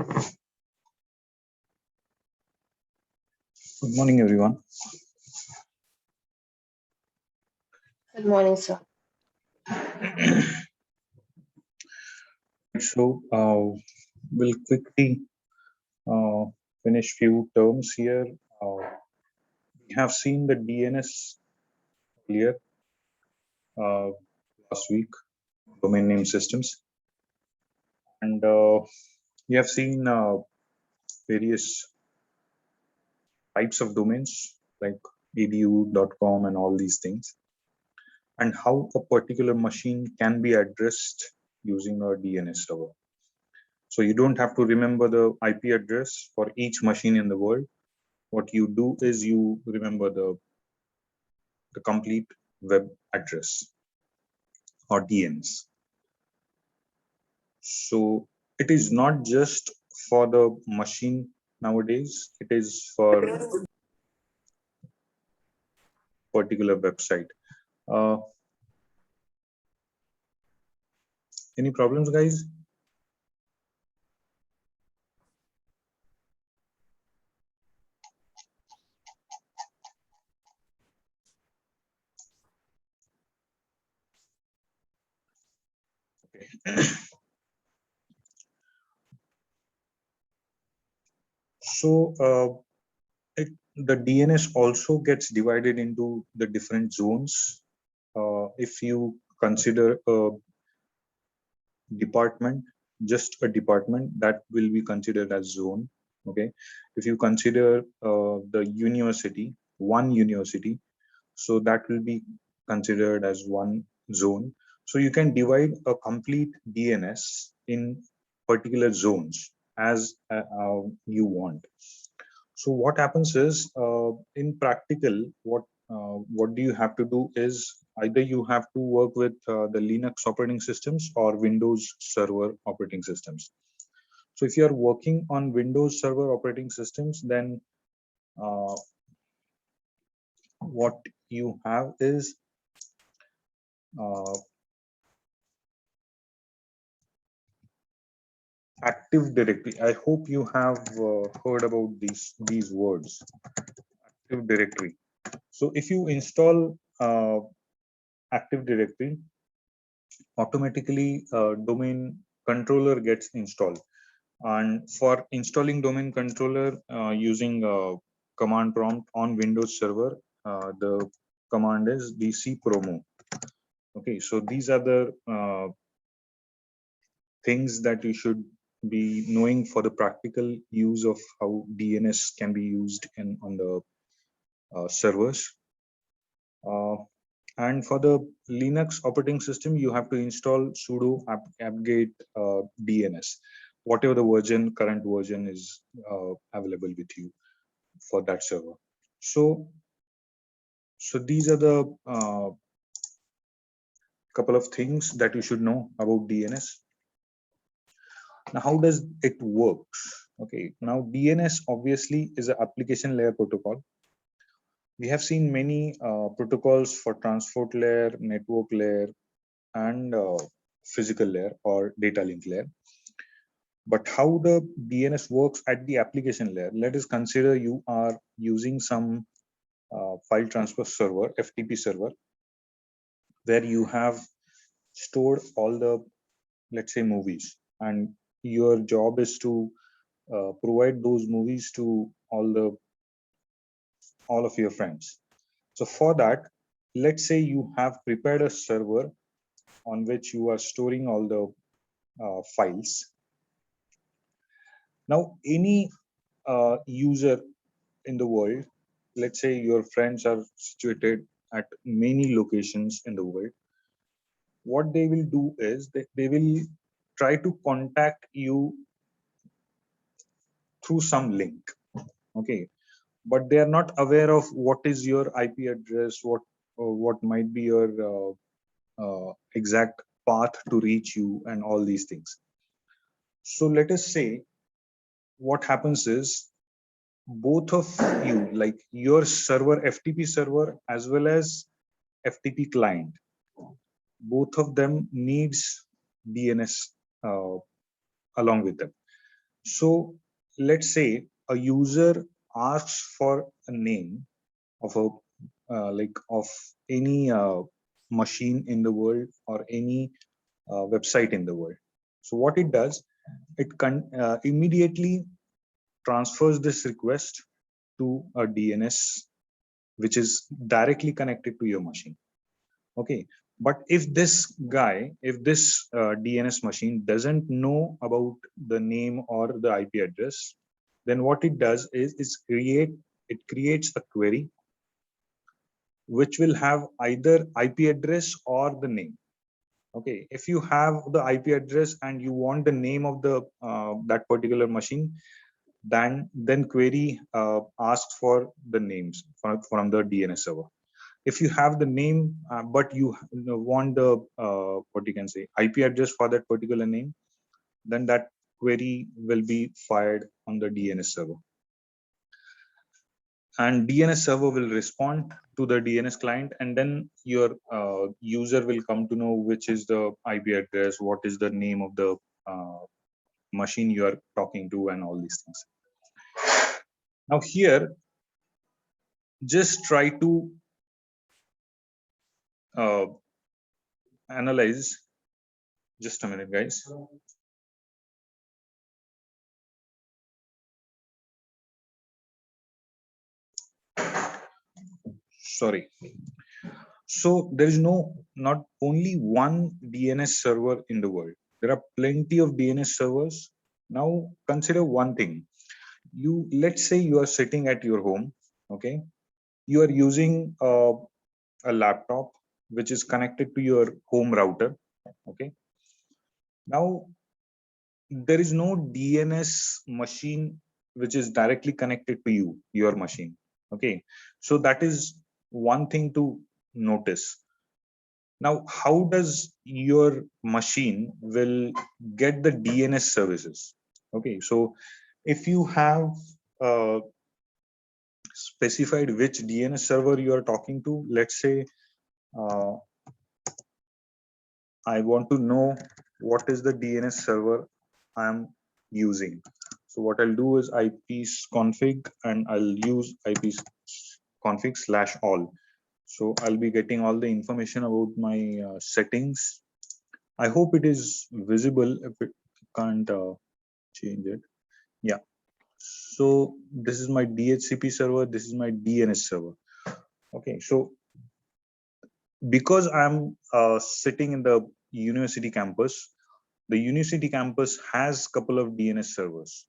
Good morning, everyone. Good morning, sir. So we'll quickly finish few terms here. We have seen the DNS earlier last week, domain name systems, and we have seen various types of domains like edu.com and all these things, and how a particular machine can be addressed using a DNS server. So you don't have to remember the IP address for each machine in the world. What you do is you remember the complete web address or DNS. So it is not just for the machine nowadays, it is for particular website. Any problems, guys? Okay. So the DNS also gets divided into the different zones. If you consider a department, just a department, that will be considered as zone. Okay. If you consider the university, one university, so that will be considered as one zone. So you can divide a complete DNS in particular zones as you want. So what happens is, in practical, what do you have to do is either you have to work with the Linux operating systems or Windows Server operating systems. So if you are working on Windows Server operating systems, then what you have is Active Directory. I hope you have heard about these words. Active Directory. So if you install Active Directory, automatically domain controller gets installed. And for installing domain controller using command prompt on Windows Server, the command is dcpromo. Okay, so these are the things that you should be knowing for the practical use of how DNS can be used on the servers. And for the Linux operating system, you have to install sudo apt-get DNS, whatever the version, current version is available with you for that server. So these are the couple of things that you should know about DNS. Now, how does it work? Okay, now DNS obviously is an application layer protocol. We have seen many protocols for transport layer, network layer, and physical layer or data link layer. But how the DNS works at the application layer, let us consider you are using some file transfer server, FTP server, where you have stored all the, let's say, movies, and your job is to provide those movies to all of your friends. So for that, let's say you have prepared a server on which you are storing all the files. Now, any user in the world, let's say your friends are situated at many locations in the world, what they will do is that they will try to contact you through some link. Okay, but they are not aware of what is your IP address, what might be your exact path to reach you, and all these things. So let us say what happens is both of you, like your server, FTP server, as well as FTP client, both of them needs DNS along with them. So let's say a user asks for a name of a of any machine in the world or any website in the world. So what it does, it immediately transfers this request to a DNS which is directly connected to your machine. Okay, but if this DNS machine doesn't know about the name or the IP address, then what it does is it creates a query which will have either IP address or the name. Okay, if you have the IP address and you want the name of the that particular machine, then query asks for the names from the DNS server. If you have the name but you want the what you can say IP address for that particular name, then that query will be fired on the DNS server, and DNS server will respond to the DNS client, and then your user will come to know which is the IP address, what is the name of the machine you are talking to, and all these things. Now here, just try to analyze. Just a minute, guys. Sorry. So there is not only one DNS server in the world. There are plenty of DNS servers. Now consider one thing. Let's say you are sitting at your home. Okay, you are using a laptop which is connected to your home router. Okay, now there is no DNS machine which is directly connected to your machine. Okay, so that is one thing to notice. Now, how does your machine will get the DNS services? Okay, so if you have specified which DNS server you are talking to, let's say uh, I want to know what is the DNS server I'm using. So what I'll do is ipsconfig, and I'll use ipsconfig/all. So I'll be getting all the information about my settings. I hope it is visible. If it can't change it, yeah. So this is my DHCP server. This is my DNS server. Okay, so because I'm sitting in the university campus, the university campus has couple of DNS servers.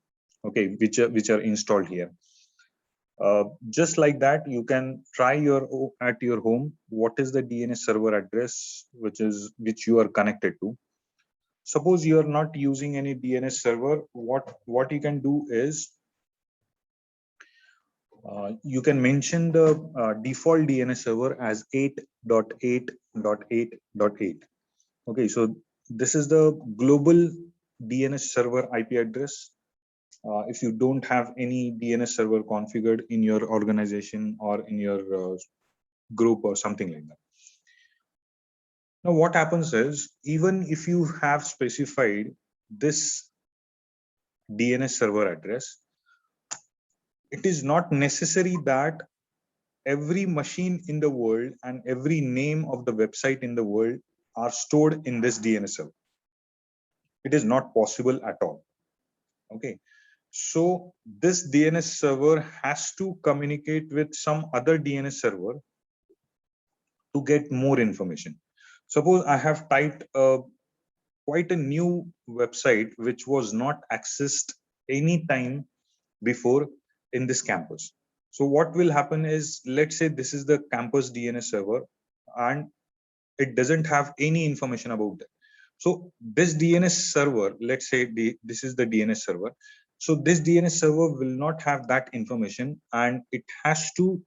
Okay, which are installed here. Just like that, you can try at your home what is the DNS server address which you are connected to. Suppose you are not using any DNS server, what you can do is you can mention the default DNS server as 8.8.8.8. Okay, so this is the global DNS server IP address. If you don't have any DNS server configured in your organization or in your group or something like that. Now, what happens is, even if you have specified this DNS server address, it is not necessary that every machine in the world and every name of the website in the world are stored in this DNS server. It is not possible at all. Okay. So this DNS server has to communicate with some other DNS server to get more information. Suppose I have typed quite a new website which was not accessed any time before in this campus. So what will happen is, let's say this is the campus DNS server and it doesn't have any information about that. So this DNS server, let's say this is the DNS server. So this DNS server will not have that information, and it has to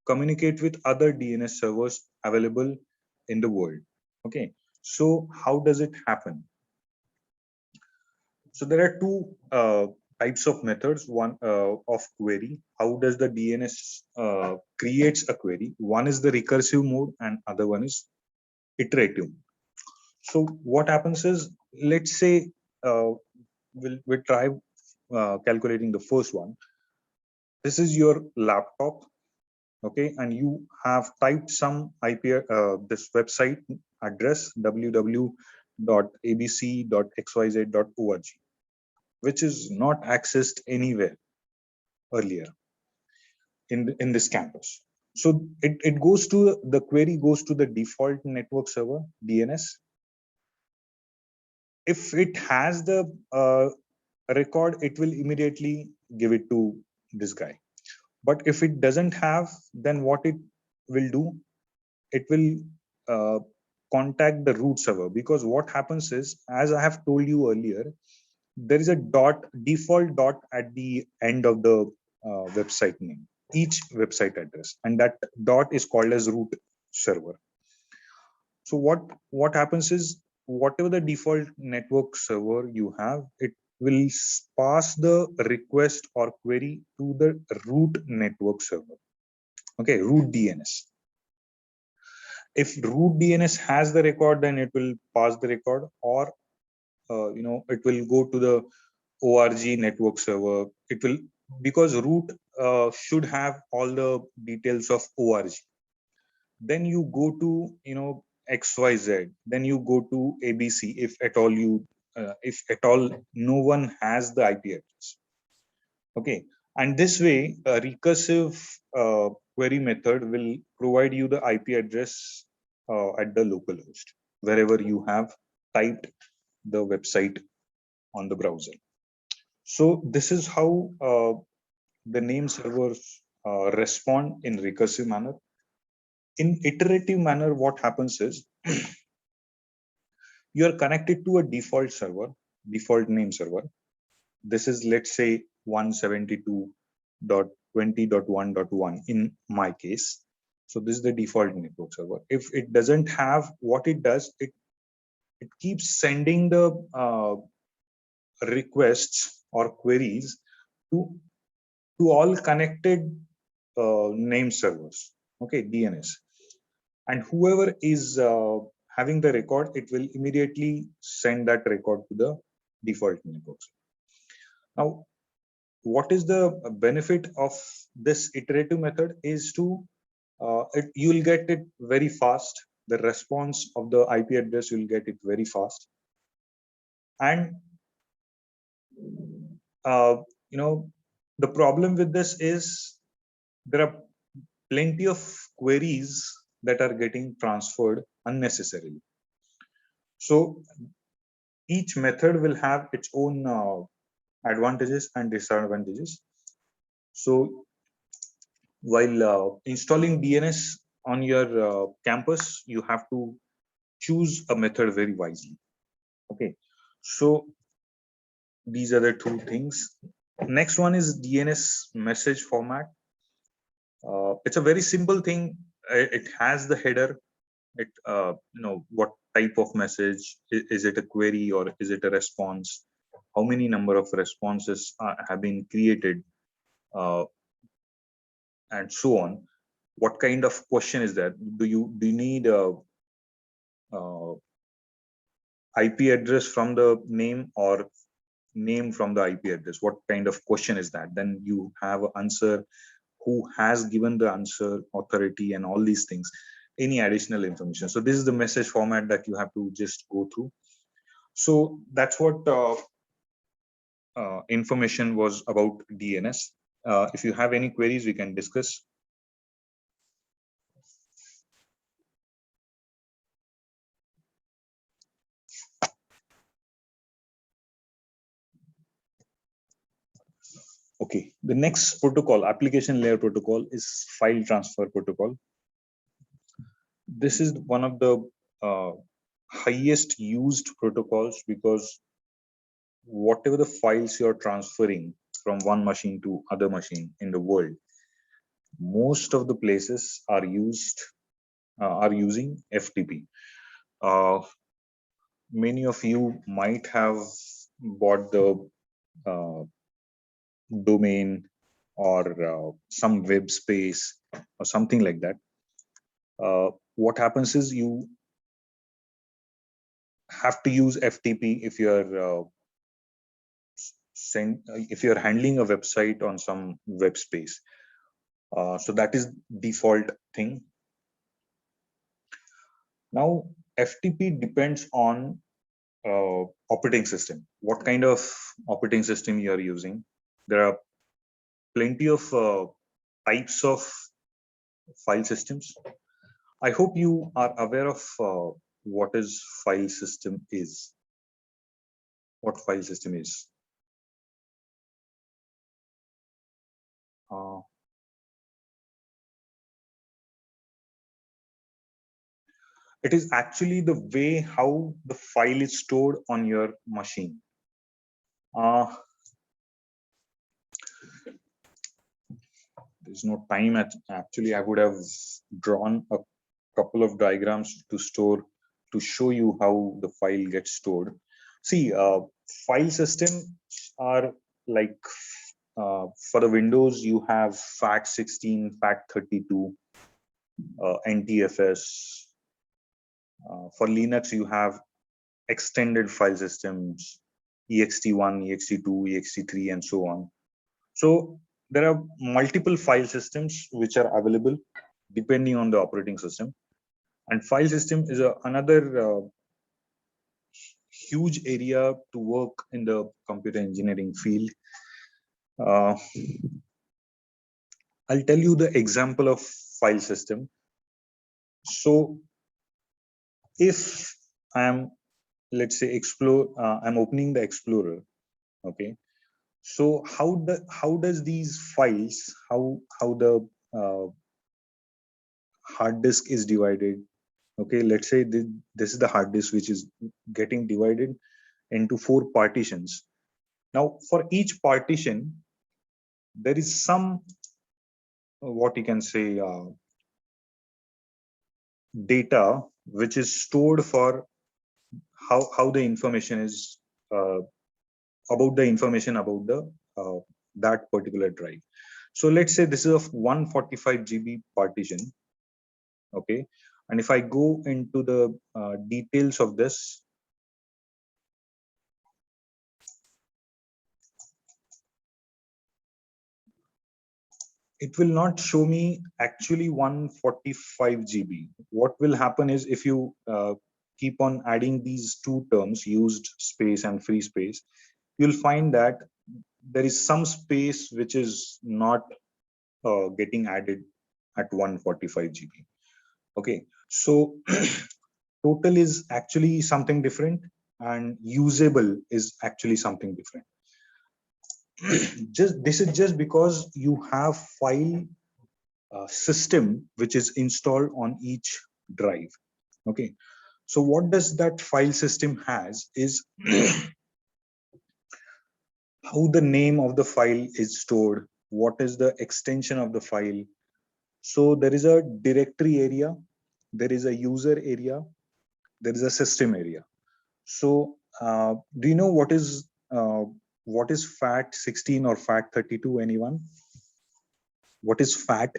communicate with other DNS servers available in the world. Okay, so how does it happen? So there are two types of methods. One of query. How does the DNS creates a query? One is the recursive mode, and other one is iterative. So what happens is, let's say we'll try calculating the first one. This is your laptop, okay, and you have typed some IP, this website address www.abc.xyz.org, which is not accessed anywhere earlier in this campus. So it goes to the query goes to the default network server DNS. If it has the record, it will immediately give it to this guy. But if it doesn't have, then what it will do, it will contact the root server, because what happens is, as I have told you earlier, there is a default dot at the end of the website name, each website address, and that dot is called as root server. So what happens is, whatever the default network server you have, it will pass the request or query to the root network server. Okay, root DNS. If root DNS has the record, then it will pass the record, or it will go to the org network server. It will, because root should have all the details of org. Then you go to XYZ, then you go to ABC, if at all no one has the IP address. Okay, and this way a recursive query method will provide you the IP address at the local host, wherever you have typed the website on the browser. So this is how the name servers respond in recursive manner. In iterative manner, what happens is, you are connected to a default server, default name server. This is, let's say, 172.20.1.1 in my case. So this is the default network server. If it doesn't have, what it does, it keeps sending the requests or queries to all connected name servers, okay, DNS. And whoever is having the record, it will immediately send that record to the default network. Now, what is the benefit of this iterative method is to, you will get it very fast. The response of the IP address, you will get it very fast. And, the problem with this is, there are plenty of queries that are getting transferred unnecessarily. So each method will have its own advantages and disadvantages. So while installing DNS on your campus, you have to choose a method very wisely. Okay, so these are the two things. Next one is DNS message format. It's a very simple thing. It has the header. It what type of message is it, a query or is it a response? How many number of responses have been created, and so on. What kind of question is that? Do you need a IP address from the name, or name from the IP address? What kind of question is that? Then you have an answer, who has given the answer, authority, and all these things, any additional information. So this is the message format that you have to just go through. So that's what information was about DNS. If you have any queries, we can discuss. Okay, the next protocol, application layer protocol, is file transfer protocol. This is one of the highest used protocols, because whatever the files you're transferring from one machine to other machine in the world, most of the places are using FTP. Many of you might have bought the domain or some web space or something like that. What happens is, you have to use FTP if you're send if you're handling a website on some web space. So that is default thing. Now FTP depends on operating system, what kind of operating system you are using. There are plenty of types of file systems. I hope you are aware of what is file system is. What file system is. It is actually the way how the file is stored on your machine. There's no time. Actually, I would have drawn a couple of diagrams to show you how the file gets stored. See, file systems are like for the Windows, you have FAT16, FAT32, NTFS. For Linux, you have extended file systems, ext1, ext2, ext3, and so on. So there are multiple file systems which are available depending on the operating system. And file system is another huge area to work in the computer engineering field. I'll tell you the example of file system. So if I'm, let's say, I'm opening the Explorer, okay. So how does these files, how the hard disk is divided? Okay, let's say this is the hard disk which is getting divided into 4 partitions. Now, for each partition, there is some what you can say data which is stored for how the information is about the information about the that particular drive. So let's say this is of 145 GB partition. Okay, and if I go into the details of this, it will not show me actually 145 GB. What will happen is if you keep on adding these two terms, used space and free space, you'll find that there is some space which is not getting added at 145 GB. Okay, so total is actually something different and usable is actually something different. This is just because you have file system which is installed on each drive. Okay, so what does that file system has is how the name of the file is stored, what is the extension of the file. So there is a directory area, there is a user area, there is a system area. So do you know what is FAT16 or FAT32? Anyone? What is FAT?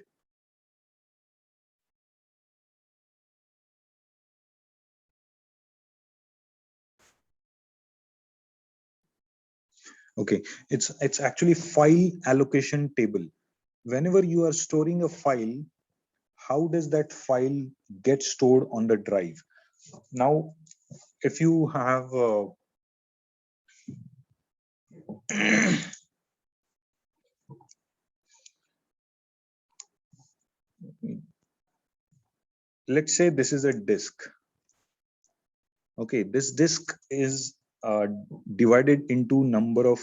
Okay, it's actually file allocation table. Whenever you are storing a file, how does that file get stored on the drive? Now, if you have let's say this is a disk. Okay, this disk is divided into number of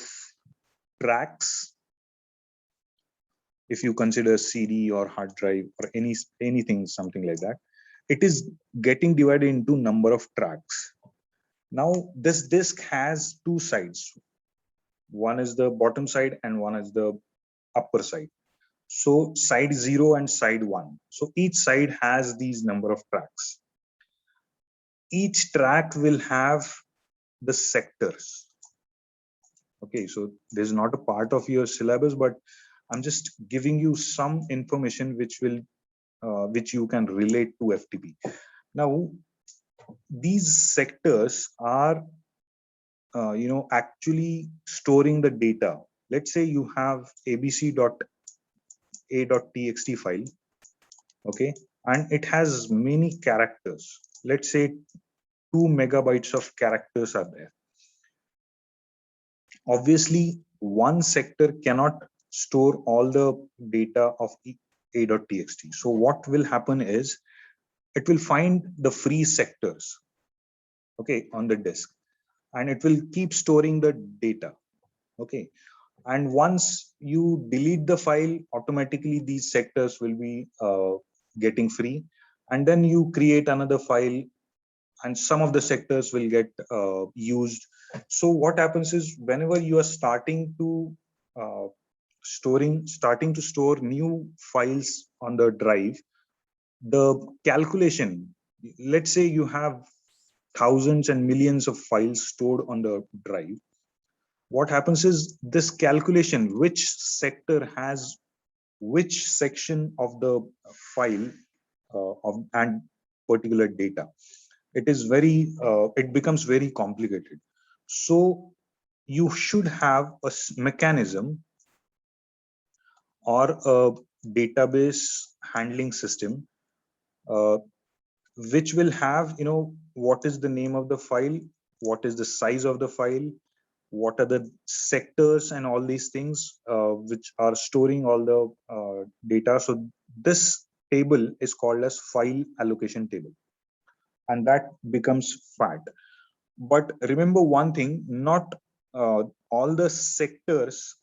tracks. If you consider CD or hard drive or anything, something like that, it is getting divided into number of tracks. Now, this disk has two sides. One is the bottom side and one is the upper side. So side 0 and side 1. So each side has these number of tracks. Each track will have the sectors. Okay, so this is not a part of your syllabus, but I'm just giving you some information which you can relate to FTP. Now, these sectors are actually storing the data. Let's say you have abc.a.txt file, okay, and it has many characters. Let's say 2 megabytes of characters are there. Obviously, one sector cannot store all the data of a.txt. So what will happen is it will find the free sectors, okay, on the disk, and it will keep storing the data, okay. And once you delete the file, automatically these sectors will be getting free, and then you create another file and some of the sectors will get used. So what happens is whenever you are uh, starting to store new files on the drive, the calculation, let's say you have thousands and millions of files stored on the drive. What happens is this calculation, which sector has which section of the file of and particular data, it becomes very complicated. So you should have a mechanism or a database handling system, uh, which will have, what is the name of the file, what is the size of the file, what are the sectors and all these things which are storing all the data. So this table is called as file allocation table, and that becomes fat. But remember one thing, not all the sectors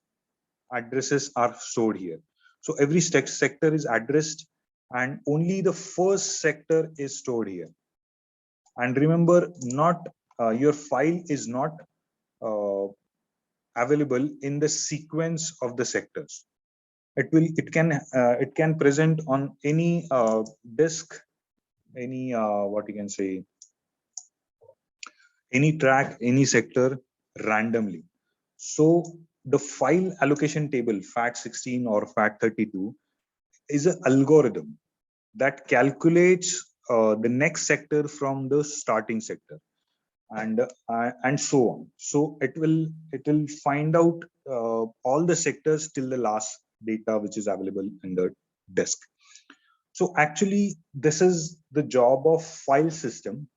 addresses are stored here. So every sector is addressed and only the first sector is stored here. And remember, not your file is not uh, available in the sequence of the sectors. It can present on any disk, any what you can say, any track, any sector randomly. So the file allocation table FAT16 or FAT32 is an algorithm that calculates the next sector from the starting sector, and so on. So it will find out all the sectors till the last data which is available in the disk. So actually, this is the job of file system,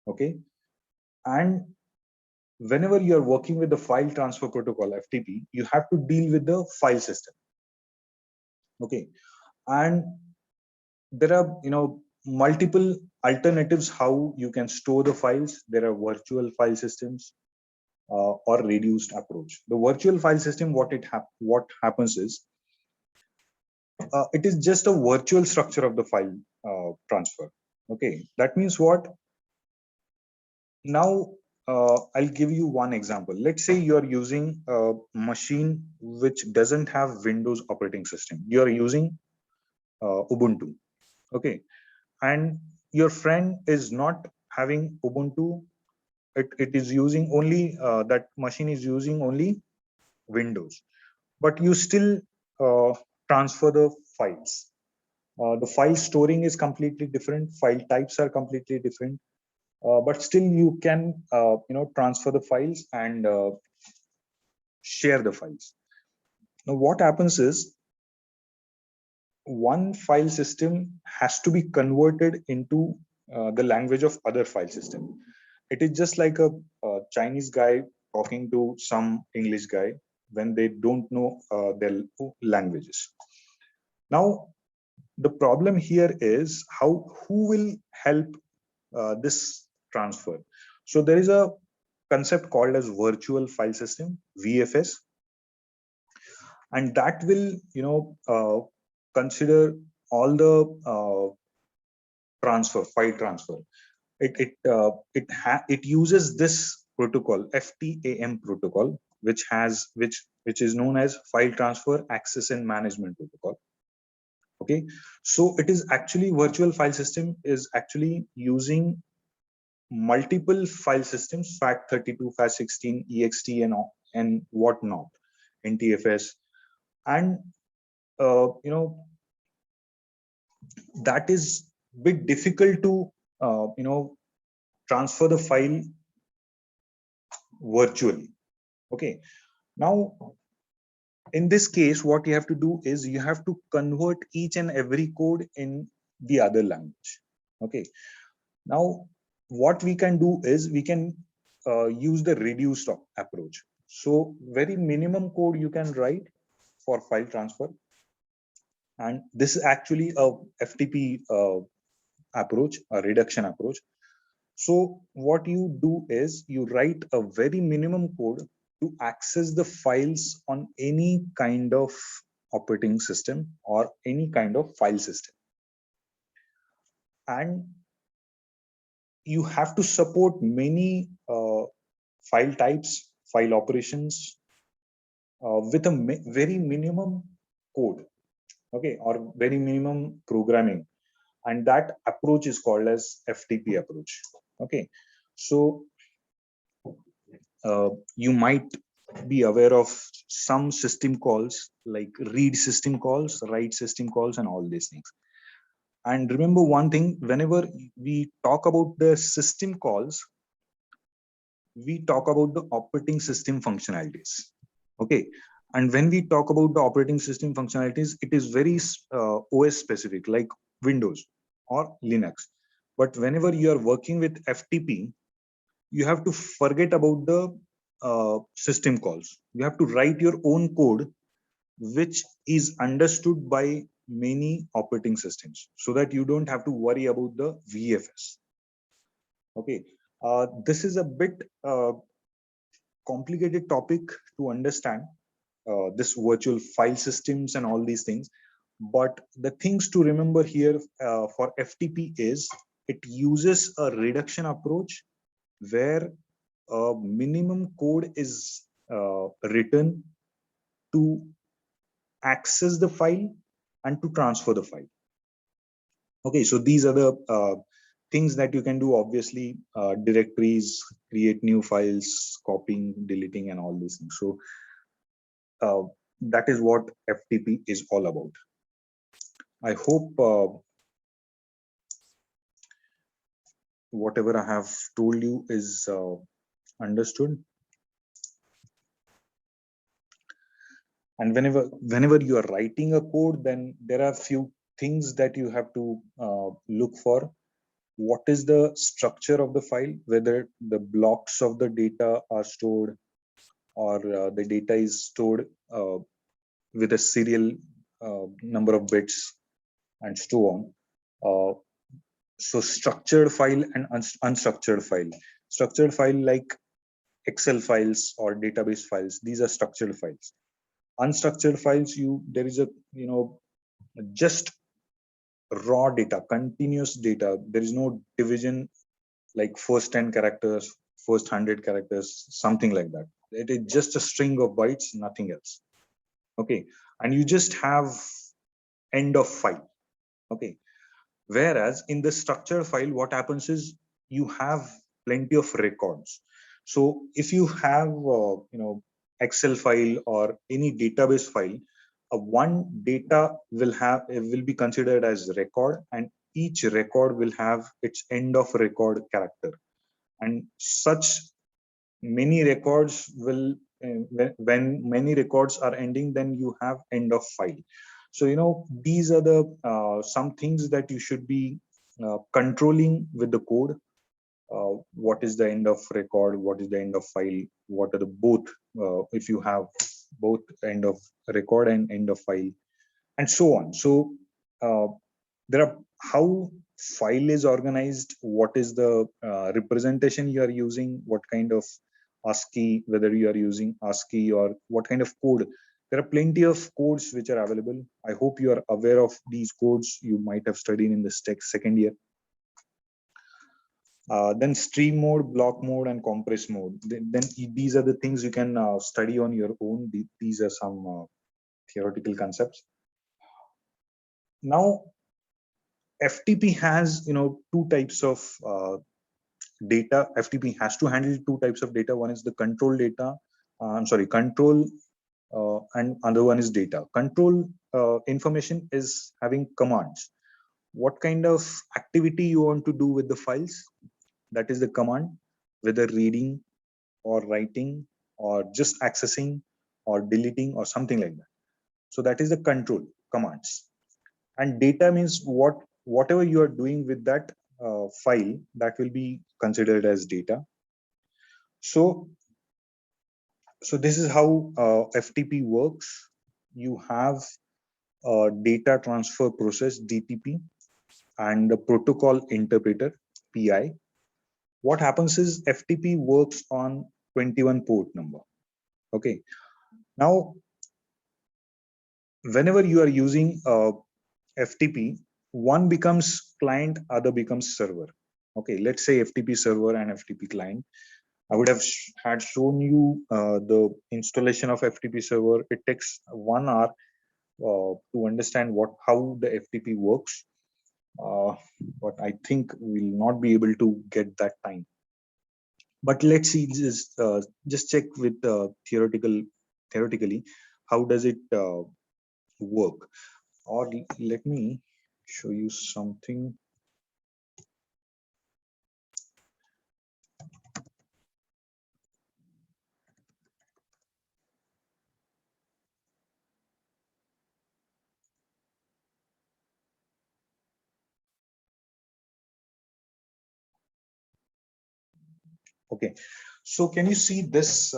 okay. And whenever you're working with the file transfer protocol FTP, you have to deal with the file system, okay. And there are multiple alternatives how you can store the files. There are virtual file systems or reduced approach. The virtual file system, what happens is it is just a virtual structure of the file transfer, okay. That means what? Now I'll give you one example. Let's say you're using a machine which doesn't have Windows operating system. You're using Ubuntu, okay. And your friend is not having Ubuntu. It is using only that machine is using only Windows, but you still transfer the files. The file storing is completely different. File types are completely different, but still you can transfer the files and share the files. Now what happens is one file system has to be converted into the language of other file system. It is just like a Chinese guy talking to some English guy when they don't know their languages. Now, the problem here is who will help this transfer. So there is a concept called as virtual file system, VFS, and that will consider all the file transfer. It uses this protocol, FTAM protocol, which is known as file transfer access and management protocol. Okay, so it is actually virtual file system is actually using multiple file systems, FAT32, FAT16, EXT, and whatnot, NTFS, and that is bit difficult to transfer the file virtually. Okay. Now, in this case, what you have to do is you have to convert each and every code in the other language. Okay. Now, what we can do is we can use the reduced approach. So very minimum code you can write for file transfer. And this is actually a FTP approach, a reduction approach. So what you do is you write a very minimum code to access the files on any kind of operating system or any kind of file system. And you have to support many file types, file operations with a very minimum code, okay, or very minimum programming. And that approach is called as FTP approach. Okay, so you might be aware of some system calls like read system calls, write system calls, and all these things. And remember one thing, whenever we talk about the system calls, we talk about the operating system functionalities. Okay. And when we talk about the operating system functionalities, it is very OS specific, like Windows or Linux. But whenever you are working with FTP, you have to forget about the system calls. You have to write your own code, which is understood by many operating systems, so that you don't have to worry about the VFS. Okay, this is a bit complicated topic to understand, this virtual file systems and all these things. But the things to remember here for FTP is it uses a reduction approach where minimum code is written to access the file and to transfer the file. Okay, so these are the things that you can do. Obviously, directories, create new files, copying, deleting, and all these things. So that is what FTP is all about. I hope whatever I have told you is understood. And whenever you are writing a code, then there are few things that you have to look for. What is the structure of the file, whether the blocks of the data are stored or the data is stored with a serial number of bits and so on. So structured file and unstructured file. Structured file like Excel files or database files, these are structured files. Unstructured files, there is a just raw data, continuous data. There is no division like first 10 characters, first 100 characters, something like that. It is just a string of bytes, nothing else. Okay, and you just have end of file. Okay, whereas in the structured file, what happens is you have plenty of records. So if you have Excel file or any database file, one data will be considered as record, and each record will have its end of record character. And such many records will when many records are ending, then you have end of file. So these are the some things that you should be controlling with the code. What is the end of record, what is the end of file, what are the both, if you have both end of record and end of file, and so on. So there are how file is organized, what is the representation you are using, what kind of ASCII, whether you are using ASCII or what kind of code. There are plenty of codes which are available. I hope you are aware of these codes. You might have studied in the second year. Then stream mode, block mode, and compress mode. Then these are the things you can study on your own. These are some theoretical concepts. Now, FTP has two types of data. FTP has to handle two types of data. One is the control data. Control, and other one is data. Control information is having commands. What kind of activity you want to do with the files? That is the command, whether reading, or writing or just accessing or deleting or something like that. So that is the control commands. And data means whatever you are doing with that file, that will be considered as data. So this is how FTP works. You have a data transfer process, DTP, and the protocol interpreter, PI. What happens is FTP works on 21 port number. Okay. Now, whenever you are using FTP, one becomes client, other becomes server. Okay, let's say FTP server and FTP client. I would have had shown you the installation of FTP server. It takes 1 hour to understand how the FTP works, but I think we'll not be able to get that time. But let's see, just check with theoretically, how does it work? Or let me show you something. Okay, so can you see this?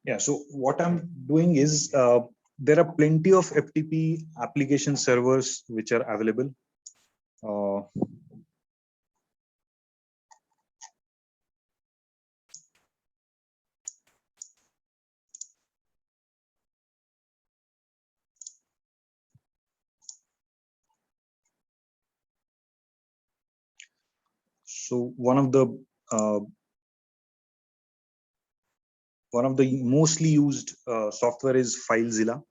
Yeah, so what I'm doing is there are plenty of FTP application servers which are available. Uh, so uh, one of the mostly used software is FileZilla.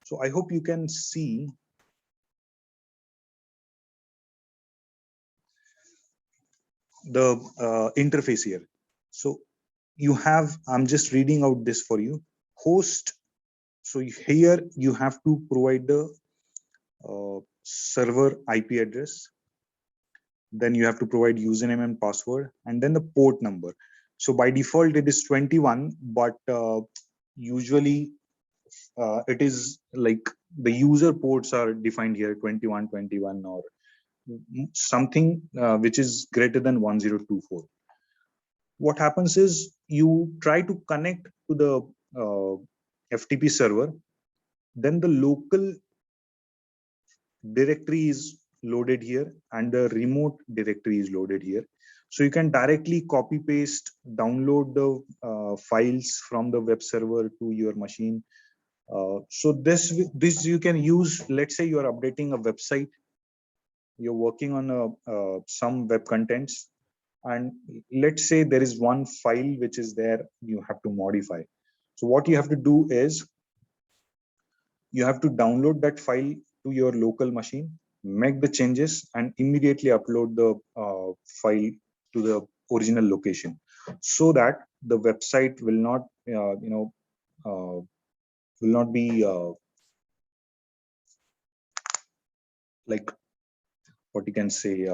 So I hope you can see the interface here. So you have, I'm just reading out this for you. Host. So here you have to provide the server IP address. Then you have to provide username and password, and then the port number. So by default it is 21, but usually it is like the user ports are defined here 2121 or something which is greater than 1024. What happens is you try to connect to the FTP server, then the local directory is loaded here and the remote directory is loaded here. So you can directly copy paste, download the files from the web server to your machine. So this you can use. Let's say you are updating a website, you're working on some web contents, and let's say there is one file which is there you have to modify. So what you have to do is you have to download that file to your local machine, make the changes, and immediately upload the file to the original location, so that the website will not will not be like, what you can say,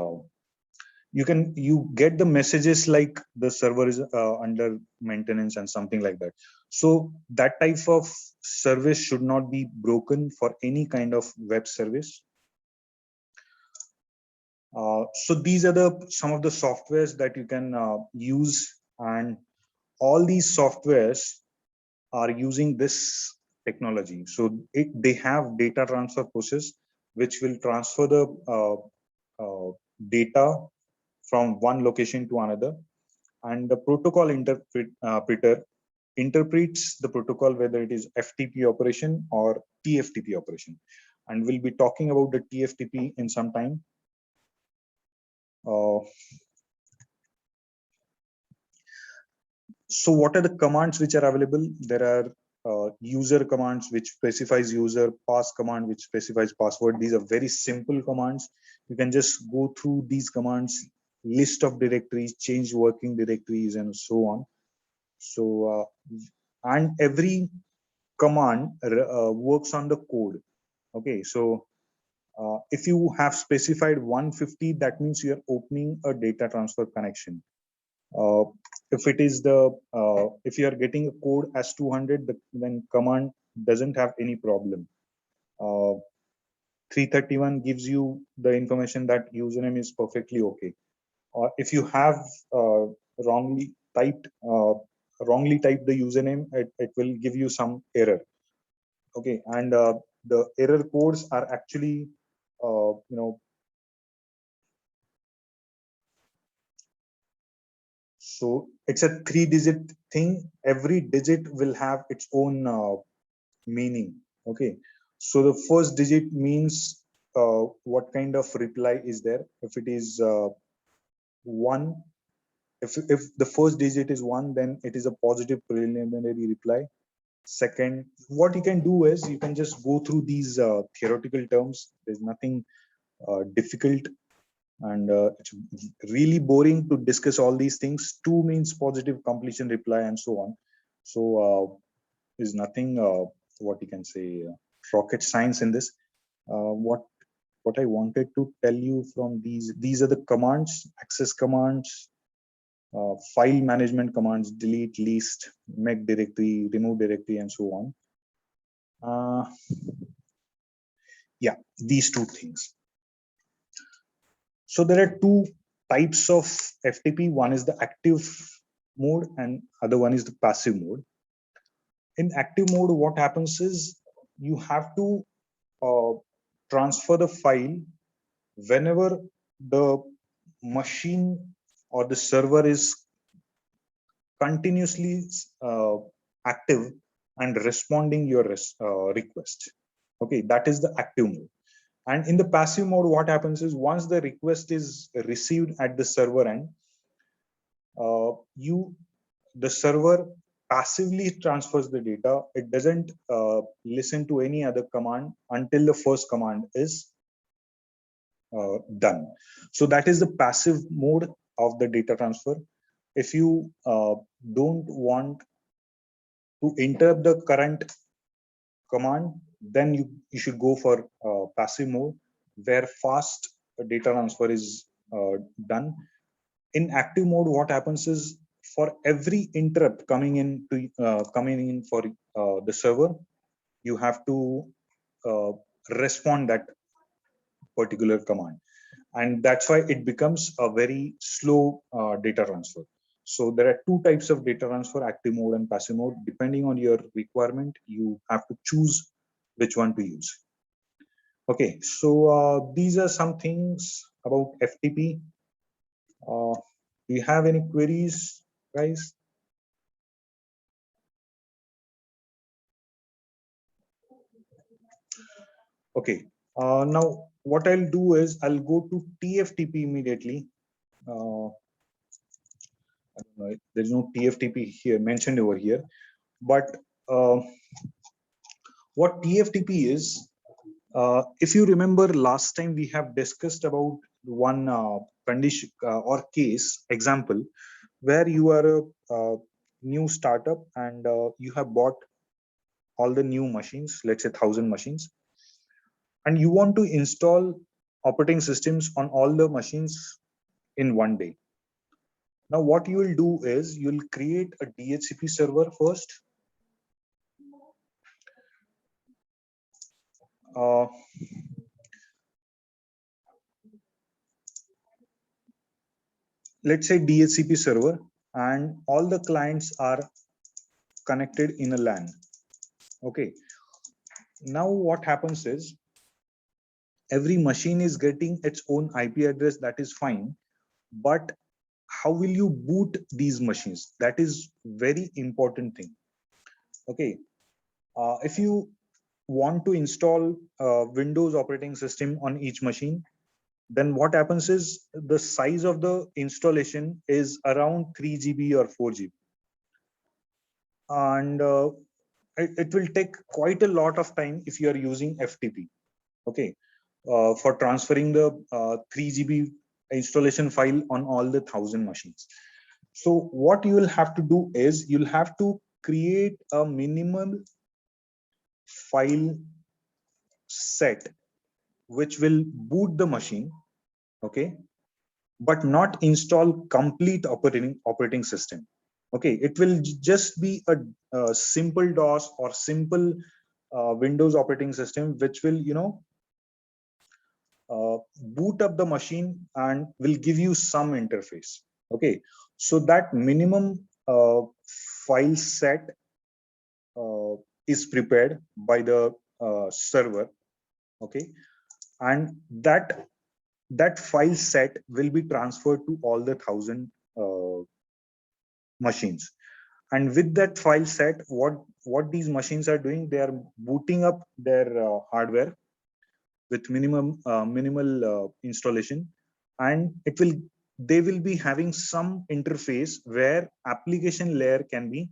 you get the messages like the server is under maintenance and something like that. So that type of service should not be broken for any kind of web service. So these are some of the softwares that you can use, and all these softwares are using this technology. So they have data transfer process which will transfer the data from one location to another, and the protocol interpreter interprets the protocol, whether it is FTP operation or TFTP operation. And we'll be talking about the TFTP in some time. So what are the commands which are available? There are user commands which specifies user, pass command which specifies password. These are very simple commands. You can just go through these commands, list of directories, change working directories, and so on. So and every command works on the code. Okay, so if you have specified 150, that means you are opening a data transfer connection. Uh, if it is if you are getting a code as 200, then command doesn't have any problem. 331 gives you the information that username is perfectly okay. Or if you have wrongly typed the username, it will give you some error. Okay, and the error codes are actually so it's a 3-digit thing. Every digit will have its own meaning. Okay, so the first digit means what kind of reply is there. If it is 1, if the first digit is 1, then it is a positive preliminary reply. Second, what you can do is you can just go through these theoretical terms. There's nothing difficult, and it's really boring to discuss all these things. 2 means positive completion reply, and so on. So there's nothing what you can say rocket science in this. What I wanted to tell you from these are the commands: access commands, file management commands, delete, list, make directory, remove directory, and so on. Yeah, these 2 things. So there are 2 types of FTP. One is the active mode and other one is the passive mode. In active mode, what happens is you have to transfer the file whenever the machine or the server is continuously active and responding your request. Okay, that is the active mode. And in the passive mode, what happens is once the request is received at the server end, the server passively transfers the data. It doesn't listen to any other command until the first command is done. So that is the passive mode of the data transfer. If you don't want to interrupt the current command, then you should go for passive mode, where fast data transfer is done. In active mode, what happens is for every interrupt coming in for the server, you have to respond that particular command, and that's why it becomes a very slow data transfer. So there are 2 types of data transfer: active mode and passive mode. Depending on your requirement, you have to choose which one to use. Okay, so these are some things about FTP. Do you have any queries, guys? Okay, now what I'll do is I'll go to TFTP immediately. I don't know, there's no TFTP here mentioned over here, but what TFTP is, if you remember last time we have discussed about one condition or case example where you are a new startup and you have bought all the new machines, let's say 1,000 machines, and you want to install operating systems on all the machines in one day. Now what you will do is you'll create a DHCP server first. Let's say DHCP server, and all the clients are connected in a LAN. Okay, now what happens is every machine is getting its own IP address. That is fine, but how will you boot these machines? That is very important thing. Okay, if you want to install Windows operating system on each machine, then what happens is the size of the installation is around 3 GB or 4 GB. and it will take quite a lot of time if you are using FTP. Okay, for transferring the 3 GB installation file on all the 1,000 machines. So what you will have to do is you'll have to create a minimum file set which will boot the machine, okay, but not install complete operating system. Okay, it will just be a simple DOS or simple Windows operating system, which will, you know, boot up the machine and will give you some interface. Okay, so that minimum file set is prepared by the server. Okay, and that file set will be transferred to all the 1,000 machines. And with that file set, what these machines are doing, they are booting up their hardware with minimal installation, and they will be having some interface where application layer can be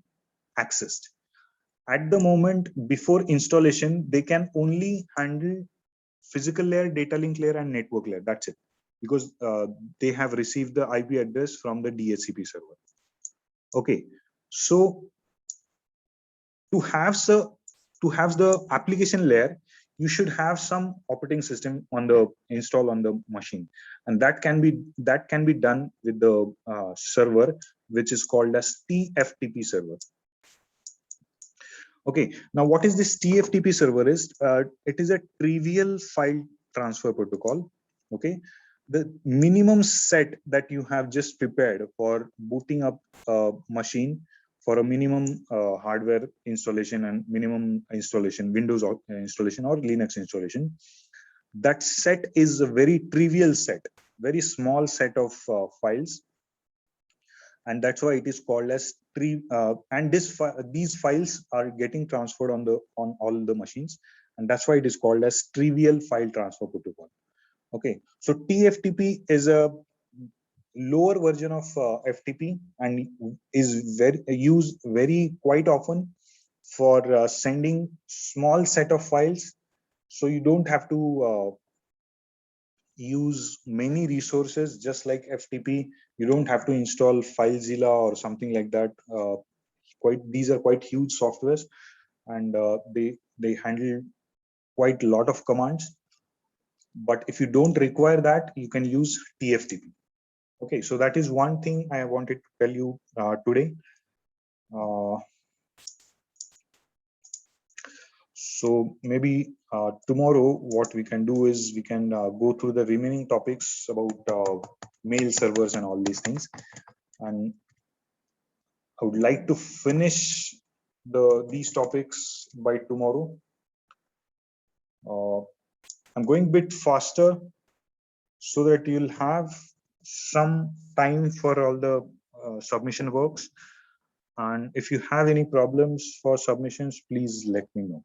accessed. At the moment before installation, they can only handle physical layer, data link layer, and network layer. That's it, because they have received the IP address from the DHCP server. Okay, so to have the application layer, you should have some operating system on the install on the machine, and that can be done with the server, which is called as TFTP server. Okay, now what is this TFTP server is? It is a trivial file transfer protocol. Okay, the minimum set that you have just prepared for booting up a machine for a minimum hardware installation and minimum installation, Windows installation or Linux installation, that set is a very trivial set, very small set of files, and that's why it is called as tree. And these files are getting transferred on all the machines, and that's why it is called as trivial file transfer protocol. Okay, so TFTP is a lower version of FTP and is used very quite often for sending small set of files, so you don't have to use many resources. Just like FTP, you don't have to install FileZilla or something like that. These are quite huge softwares, and they handle quite a lot of commands. But if you don't require that, you can use TFTP. Okay, so that is one thing I wanted to tell you today. So maybe tomorrow what we can do is we can go through the remaining topics about mail servers and all these things. And I would like to finish these topics by tomorrow. I'm going a bit faster so that you'll have some time for all the submission works. And if you have any problems for submissions, please let me know.